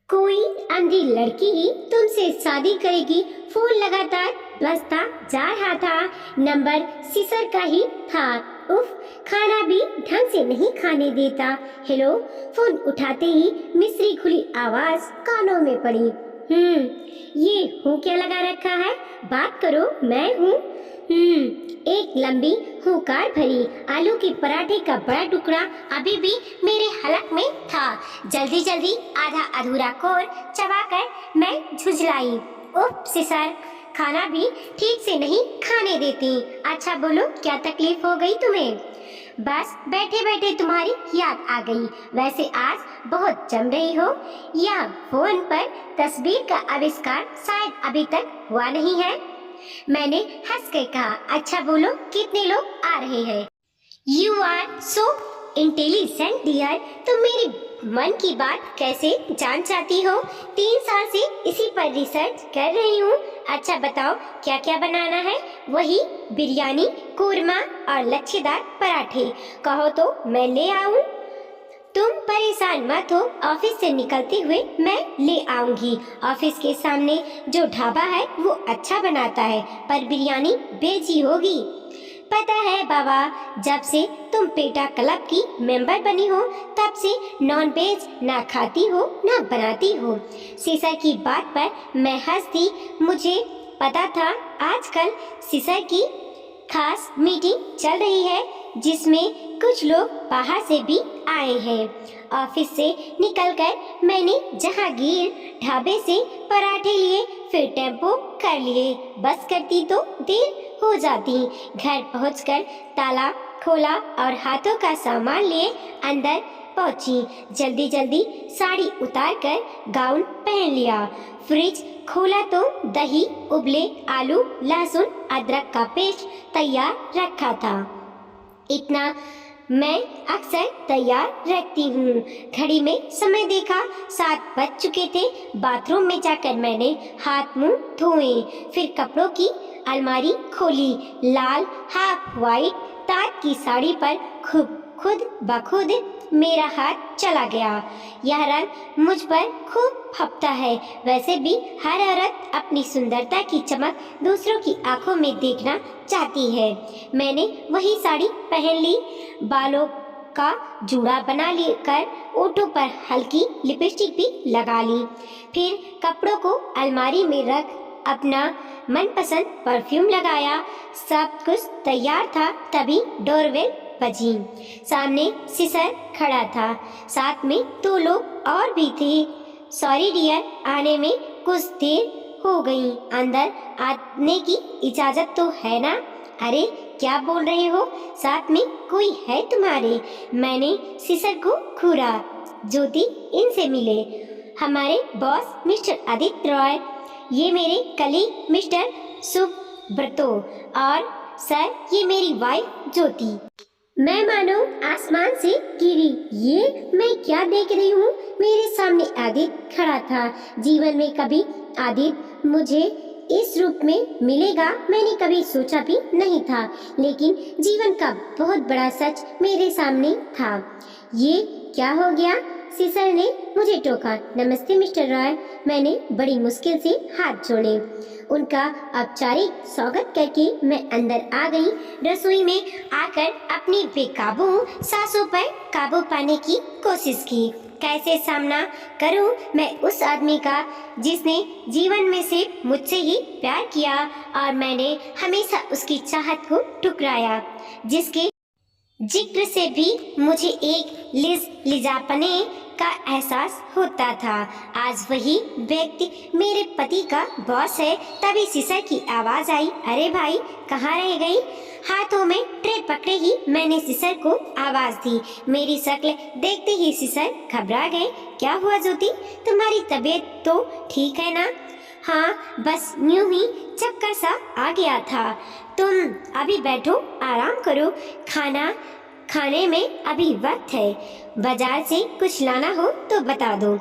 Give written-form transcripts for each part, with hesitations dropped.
कोई अंधी लड़की ही तुमसे शादी करेगी। फोन लगातार बजता जा रहा था। नंबर सिसर का ही था। उफ, खाना भी ढंग से नहीं खाने देता। हेलो। फोन उठाते ही मिस्री खुली आवाज कानों में पड़ी। ये हूँ क्या लगा रखा है? बात करो, मैं हूँ। एक लंबी हुंकार भरी आलू के पराठे का बड़ा टुकड़ा अभी भी मेरे हलक में था। जल्दी जल्दी आधा अधूरा कोर चबाकर मैं झुंझलाई। उफ सिसर, खाना भी ठीक से नहीं खाने देती। अच्छा बोलो, क्या तकलीफ हो गई तुम्हें? बस बैठे बैठे तुम्हारी याद आ गई। वैसे आज बहुत जम रही हो। यह फोन पर तस्वीर का आविष्कार शायद अभी तक हुआ नहीं है। मैंने हंस कर कहा। अच्छा बोलो, कितने लोग आ रहे हैं? You are so intelligent dear. तुम मेरी मन की बात कैसे जान चाहती हो? 3 साल से इसी पर रिसर्च कर रही हूँ। अच्छा बताओ, क्या क्या बनाना है? वही बिरयानी, कोरमा और लच्छेदार पराठे। कहो तो मैं ले आऊँ? तुम परेशान मत हो, ऑफिस से निकलते हुए मैं ले आऊंगी। ऑफिस के सामने जो ढाबा है वो अच्छा बनाता है, पर बिरयानी बेची होगी। पता है बाबा, जब से तुम पेटा क्लब की मेंबर बनी हो तब से नॉन वेज ना खाती हो ना बनाती हो। सिसर की बात पर मैं हंसती। मुझे पता था आजकल सिसर की खास मीटिंग चल रही है जिसमें कुछ लोग बाहर से भी आए हैं। ऑफिस से निकलकर मैंने जहांगीर ढाबे से पराठे लिए, फिर टेम्पो कर लिए। बस करती तो देर हो जाती। घर पहुंचकर ताला खोला और हाथों का सामान लिए अंदर पहुंची। जल्दी जल्दी साड़ी उतारकर गाउन पहन लिया। फ्रिज खोला तो दही, उबले आलू, लहसुन, अदरक का पेस्ट तैयार रखा था। इतना मैं अक्सर तैयार रखती हूँ। घड़ी में समय देखा, 7 बज चुके थे। बाथरूम में जाकर मैंने हाथ मुंह धोए, फिर कपड़ों की अलमारी खोली। लाल हाफ वाइट ताँत की साड़ी पर खुद ब खुद मेरा हाथ चला गया। यह रंग मुझ पर खूब फपता है। वैसे भी हर औरत अपनी सुंदरता की चमक दूसरों की आंखों में देखना चाहती है। मैंने वही साड़ी पहन ली, बालों का जूड़ा बना लेकर ओठों पर हल्की लिपस्टिक भी लगा ली, फिर कपड़ों को अलमारी में रख अपना मनपसंद परफ्यूम लगाया। सब कुछ तैयार था, तभी डोरबेल बजी। सामने सिसर खड़ा था, साथ में 2 लोग और भी थे। सॉरी डियर, आने में कुछ देर हो गई। अंदर आने की इजाजत तो है ना? अरे क्या बोल रहे हो? साथ में कोई है तुम्हारे? मैंने सिसर को घूरा। ज्योति, इनसे मिले। हमारे बॉस मिस्टर आदित्य रॉय, ये मेरे कलीग मिस्टर सुब्रतो, और सर ये मेरी वाइफ ज्योति। मैं मानो आसमान से गिरी। ये मैं क्या देख रही हूँ? मेरे सामने आदित्य खड़ा था। जीवन में कभी आदित्य मुझे इस रूप में मिलेगा मैंने कभी सोचा भी नहीं था, लेकिन जीवन का बहुत बड़ा सच मेरे सामने था। ये क्या हो गया? सिसर ने मुझे टोका। नमस्ते मिस्टर रॉय। मैंने बड़ी मुश्किल से हाथ जोड़े। उनका औपचारिक स्वागत करके मैं अंदर आ गई। रसोई में आकर अपनी बेकाबू सांसों पर काबू पाने की कोशिश की। कैसे सामना करूं मैं उस आदमी का जिसने जीवन में से मुझसे ही प्यार किया और मैंने हमेशा उसकी चाहत को ठुकराया, जिसके जिक्र से भी मुझे एक लिजापने का एहसास होता था। आज वही व्यक्ति मेरे पति का बॉस है। तभी सिसर की आवाज आई। अरे भाई, कहाँ रह गई? हाथों में ट्रे पकड़े ही मैंने सिसर को आवाज दी। मेरी शक्ल देखते ही सिसर घबरा गए। क्या हुआ ज्योति, तुम्हारी तबीयत तो ठीक है ना? हाँ, बस यूं ही चक्कर सा आ गया था। तुम अभी बैठो, आराम करो। खाना खाने में अभी वक्त है। बाजार से कुछ लाना हो तो बता दो।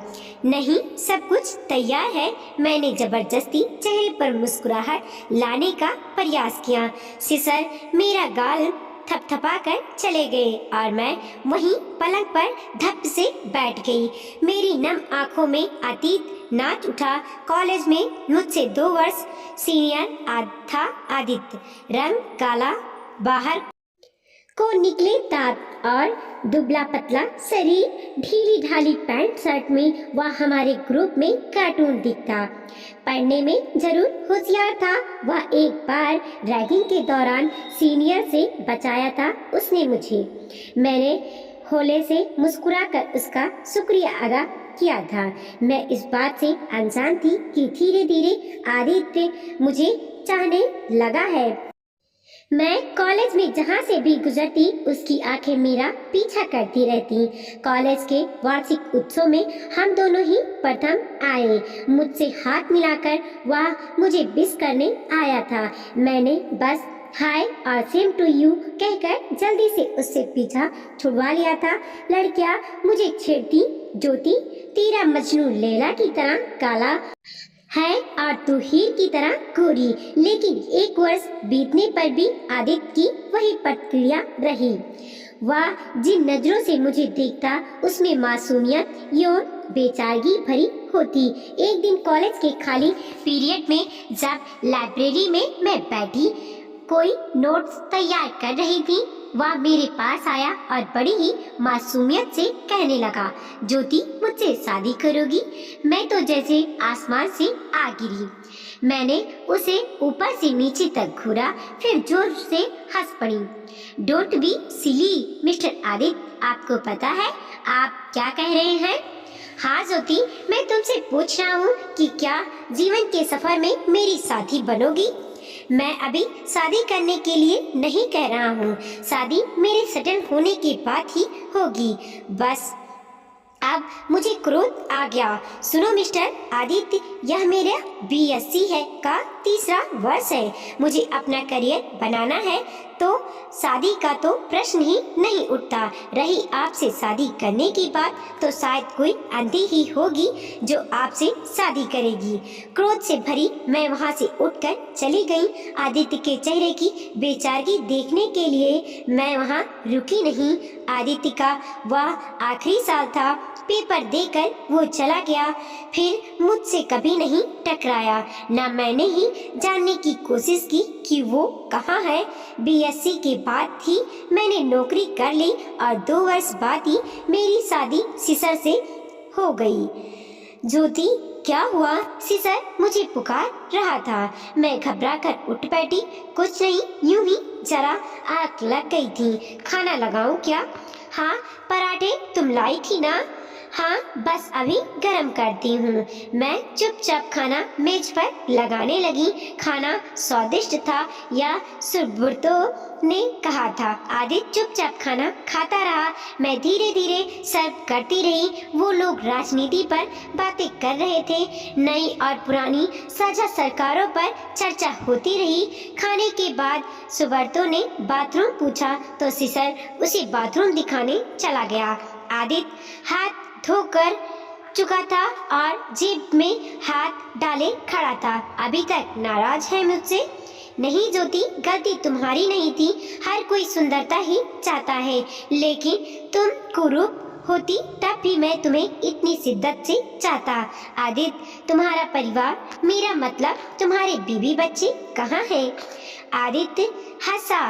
नहीं, सब कुछ तैयार है। मैंने जबरदस्ती चेहरे पर मुस्कुराहट लाने का प्रयास किया। सिसर मेरा गाल थपथपाकर चले गए और मैं वहीं पलंग पर धप से बैठ गई। मेरी नम आंखों में अतीत नाच उठा। कॉलेज में मुझसे 2 वर्ष सीनियर था आदित्य। रंग काला, बाहर को निकले दांत और दुबला पतला शरीर, ढीली ढाली पैंट शर्ट में वह हमारे ग्रुप में कार्टून दिखता। पढ़ने में जरूर होशियार था। वह एक बार रैगिंग के दौरान सीनियर से बचाया था उसने मुझे। मैंने होले से मुस्कुराकर उसका शुक्रिया अदा किया था। मैं इस बात से अनजान थी कि धीरे धीरे आदित्य मुझे चाहने लगा है। मैं कॉलेज में जहाँ से भी गुजरती उसकी आंखें मेरा पीछा करती रहती। कॉलेज के वार्षिक उत्सव में हम दोनों ही प्रथम आए। मुझसे हाथ मिलाकर वह मुझे विश करने आया था। मैंने बस हाय और सेम टू यू कहकर जल्दी से उससे पीछा छुड़वा लिया था। लड़कियां मुझे छेड़ती, ज्योति तेरा मजनू लैला की तरह काला है और तू हीर की तरह गोरी। लेकिन 1 वर्ष बीतने पर भी आदित्य की वही प्रतिक्रिया रही। वह जिन नजरों से मुझे देखता उसमें मासूमियत, यौन बेचारगी भरी होती। एक दिन कॉलेज के खाली पीरियड में जब लाइब्रेरी में मैं बैठी कोई नोट्स तैयार कर रही थी, वह मेरे पास आया और बड़ी ही मासूमियत से कहने लगा, ज्योति मुझसे शादी करोगी? मैं तो जैसे आसमान से आ गिरी। मैंने उसे ऊपर से नीचे तक घूरा, फिर जोर से हंस पड़ी। Don't be silly mister Aditya, आपको पता है आप क्या कह रहे हैं? हाँ ज्योति, मैं तुमसे पूछ रहा हूँ कि क्या जीवन के सफर में मेरी साथी बनोगी? मैं अभी शादी करने के लिए नहीं कह रहा हूँ, शादी मेरे सेटल होने के बाद ही होगी। बस अब मुझे क्रोध आ गया। सुनो मिस्टर आदित्य, यह मेरा बीएससी है का 3रा वर्ष है। मुझे अपना करियर बनाना है तो शादी का तो प्रश्न ही नहीं उठता। रही आपसे शादी करने की बात तो शायद कोई अंधी ही होगी जो आपसे शादी करेगी। क्रोध से भरी मैं वहाँ से उठकर चली गई। आदित्य के चेहरे की बेचारगी देखने के लिए मैं वहाँ रुकी नहीं। आदित्य का वह आखिरी साल था। पेपर देकर वो चला गया, फिर मुझसे कभी नहीं टकराया। ना मैंने ही जानने की कोशिश की कि वो कहाँ है। बीएससी के बाद ही मैंने नौकरी कर ली और 2 वर्ष बाद ही मेरी शादी सिसर से हो गई। ज्योति क्या हुआ? सिसर मुझे पुकार रहा था। मैं घबरा कर उठ बैठी। कुछ नहीं, यूं ही जरा आग लग गई थी। खाना लगाऊं क्या? हाँ, पराठे तुम लाई थी ना? हाँ, बस अभी गरम करती हूँ। मैं चुपचाप खाना मेज पर लगाने लगी। खाना स्वादिष्ट था या सुब्रतो ने कहा था। आदित्य चुपचाप खाना खाता रहा। मैं धीरे धीरे सर्व करती रही। वो लोग राजनीति पर बातें कर रहे थे। नई और पुरानी साझा सरकारों पर चर्चा होती रही। खाने के बाद सुब्रतो ने बाथरूम पूछा तो सिसर उसे बाथरूम दिखाने चला गया। आदित्य हाथ धोकर चुका था और जेब में हाथ डाले खड़ा था। अभी तक नाराज है मुझसे? नहीं ज्योति, गलती तुम्हारी नहीं थी। हर कोई सुंदरता ही चाहता है, लेकिन तुम कुरूप होती तब भी मैं तुम्हें इतनी शिद्दत से चाहता। आदित्य, तुम्हारा परिवार, मेरा मतलब तुम्हारे बीवी बच्चे कहाँ हैं? आदित्य हंसा।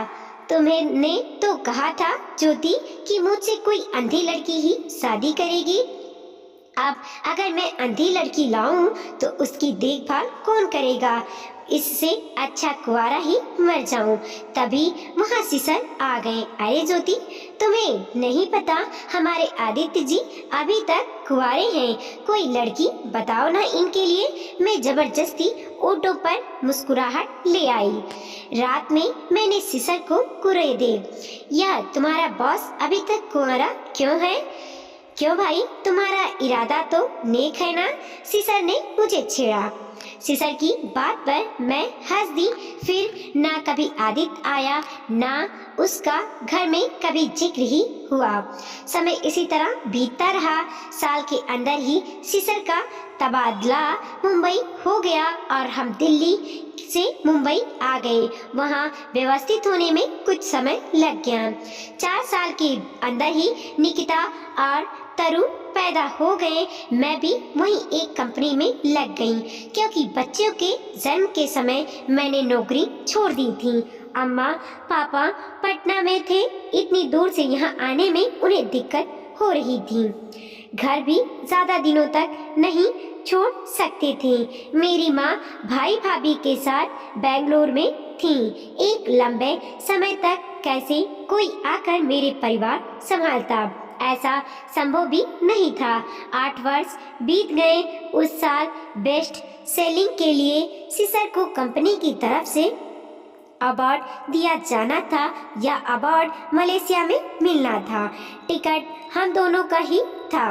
तुमने तो कहा था ज्योति कि मुझसे कोई अंधी लड़की ही शादी करेगी। अब अगर मैं अंधी लड़की लाऊं तो उसकी देखभाल कौन करेगा? इससे अच्छा कुंवारा ही मर जाऊं। तभी वहाँ सिसर आ गए। अरे ज्योति, तुम्हें नहीं पता हमारे आदित्य जी अभी तक कुंवारे हैं। कोई लड़की बताओ ना इनके लिए। मैं जबरदस्ती ऑटो पर मुस्कुराहट ले आई। रात में मैंने सिसर को कुरे दे, यह तुम्हारा बॉस अभी तक कुंवारा क्यों है? क्यों भाई, तुम्हारा इरादा तो नेक है ना? सिसर ने मुझे छेड़ा। सिसर की बात पर मैं हंस दी। फिर ना कभी आदित्य आया, ना उसका घर में कभी जिक्र ही हुआ। समय इसी तरह बीतता रहा। साल के अंदर ही सिसर का तबादला मुंबई हो गया और हम दिल्ली से मुंबई आ गए। वहाँ व्यवस्थित होने में कुछ समय लग गया। 4 साल के अंदर ही निकिता और तरु पैदा हो गए। मैं भी वहीं एक कंपनी में लग गई, क्योंकि बच्चों के जन्म के समय मैंने नौकरी छोड़ दी थी। अम्मा पापा पटना में थे, इतनी दूर से यहाँ आने में उन्हें दिक्कत हो रही थी। घर भी ज्यादा दिनों तक नहीं छोड़ सकते थे। मेरी माँ भाई भाभी के साथ बेंगलोर में थी। एक लंबे समय तक कैसे कोई आकर मेरे परिवार संभालता, ऐसा संभव भी नहीं था। 8 वर्ष बीत गए। उस साल बेस्ट सेलिंग के लिए सिसर को कंपनी की तरफ से अवार्ड दिया जाना था या अवार्ड मलेशिया में मिलना था। टिकट हम दोनों का ही था।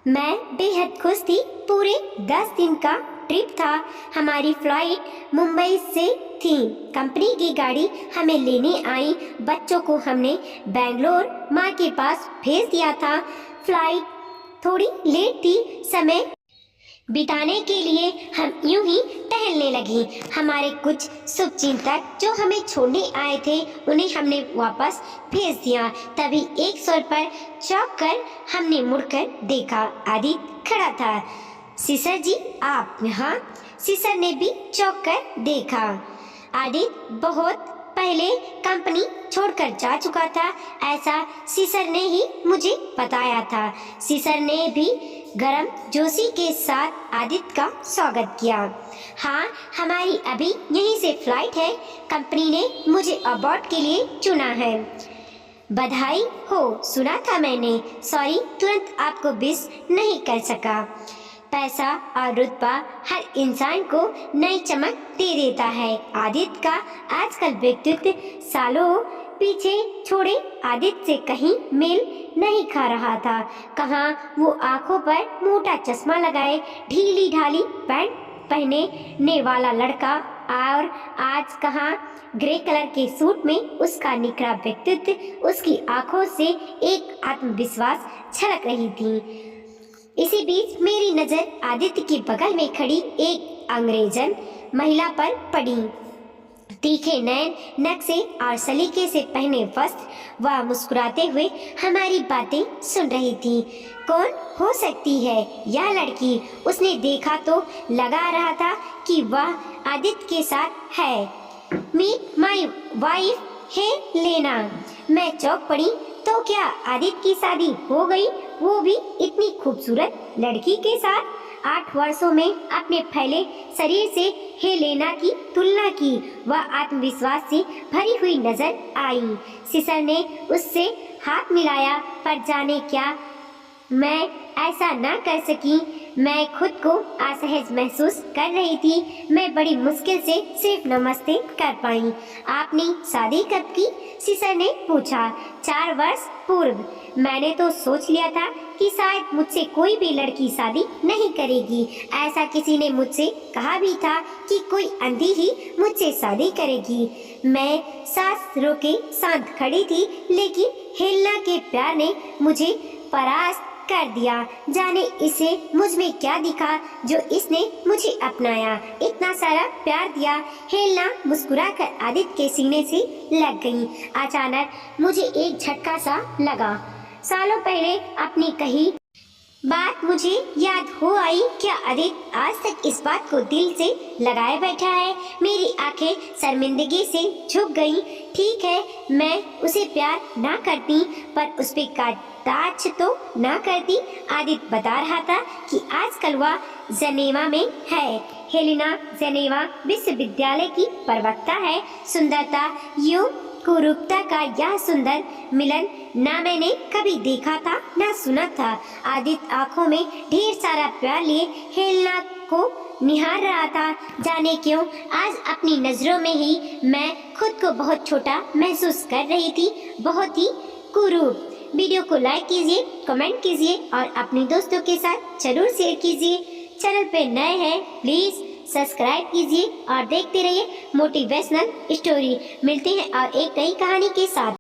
मैं बेहद खुश थी। पूरे 10 दिन का ट्रिप था। हमारी फ्लाइट मुंबई से थी। कंपनी की गाड़ी हमें लेने आई। बच्चों को हमने बेंगलोर माँ के पास भेज दिया था। फ्लाइट थोड़ी लेट थी। समय बिताने के लिए हम यूं ही टहलने लगे। हमारे कुछ शुभचिंतक जो हमें छोड़ने आए थे, उन्हें हमने वापस भेज दिया। तभी एक स्वर पर चौंक कर हमने मुड़कर देखा। आदित्य खड़ा था। सिसर जी, आप यहाँ? सिसर ने भी चौंक कर देखा। आदित्य बहुत पहले कंपनी छोड़कर जा चुका था, ऐसा सिसर ने ही मुझे बताया था। सिसर ने भी गरम जोशी के साथ आदित्य का स्वागत किया। हाँ, हमारी अभी यहीं से फ्लाइट है। कंपनी ने मुझे अवार्ड के लिए चुना है। बधाई हो, सुना था मैंने। सॉरी, तुरंत आपको विश नहीं कर सका। पैसा और रुतबा हर इंसान को नई चमक दे देता है। आदित्य का आजकल व्यक्तित्व सालों पीछे छोड़े आदित्य से कहीं मेल नहीं खा रहा था। कहाँ वो आंखों पर मोटा चश्मा लगाए ढीली ढाली पैंट पहने वाला लड़का, और आज कहाँ ग्रे कलर के सूट में उसका निखरा व्यक्तित्व। उसकी आंखों से एक आत्मविश्वास झलक रही थी। इसी बीच मेरी नजर आदित्य के बगल में खड़ी एक अंग्रेजन महिला पर पड़ी। तीखे नैन, नक्शे और सलीके से पहने वस्त्र। वह मुस्कुराते हुए हमारी बातें सुन रही थी। कौन हो सकती है यह लड़की? उसने देखा तो लगा रहा था कि वह आदित्य के साथ है। Meet my wife Helena. मैं चौंक पड़ी। तो क्या आदित्य की शादी हो गई, वो भी इतनी खूबसूरत लड़की के साथ? 8 वर्षों में अपने फैले शरीर से हेलेना की तुलना की। वह आत्मविश्वास से भरी हुई नजर आई। सिसर ने उससे हाथ मिलाया, पर जाने क्या मैं ऐसा ना कर सकी। मैं खुद को असहज महसूस कर रही थी। मैं बड़ी मुश्किल से सिर्फ नमस्ते कर पाई। आपने शादी कब की? सिसर ने पूछा। 4 वर्ष पूर्व। मैंने तो सोच लिया था कि शायद मुझसे कोई भी लड़की शादी नहीं करेगी। ऐसा किसी ने मुझसे कहा भी था कि कोई अंधी ही मुझसे शादी करेगी। मैं सांस रोके शांत खड़ी थी, लेकिन हेलेना के प्यार ने मुझे परास्त कर दिया। जाने इसे मुझ में क्या दिखा जो इसने मुझे अपनाया, इतना सारा प्यार दिया। हेलेना मुस्कुराकर आदित्य के सीने से लग गई। अचानक मुझे एक झटका सा लगा। सालों पहले अपनी कही बात मुझे याद हो आई। क्या आदित्य आज तक इस बात को दिल से लगाए बैठा है? मेरी आंखें शर्मिंदगी से झुक गईं। ठीक है, मैं उसे प्यार ना करती, पर उस पे कटाक्ष तो ना करती। आदित्य बता रहा था कि आजकल वह जनेवा में है। हेलेना जनेवा विश्वविद्यालय की प्रवक्ता है। सुंदरता यूं कुरूपता का यह सुंदर मिलन ना मैंने कभी देखा था ना सुना था। आदित्य आंखों में ढेर सारा प्यार लिए हेलेना को निहार रहा था। जाने क्यों आज अपनी नजरों में ही मैं खुद को बहुत छोटा महसूस कर रही थी, बहुत ही कुरूप। वीडियो को लाइक कीजिए, कमेंट कीजिए और अपने दोस्तों के साथ जरूर शेयर कीजिए। चैनल पे नए हैं प्लीज सब्सक्राइब कीजिए और देखते रहिए मोटिवेशनल स्टोरी। मिलते हैं और एक नई कहानी के साथ।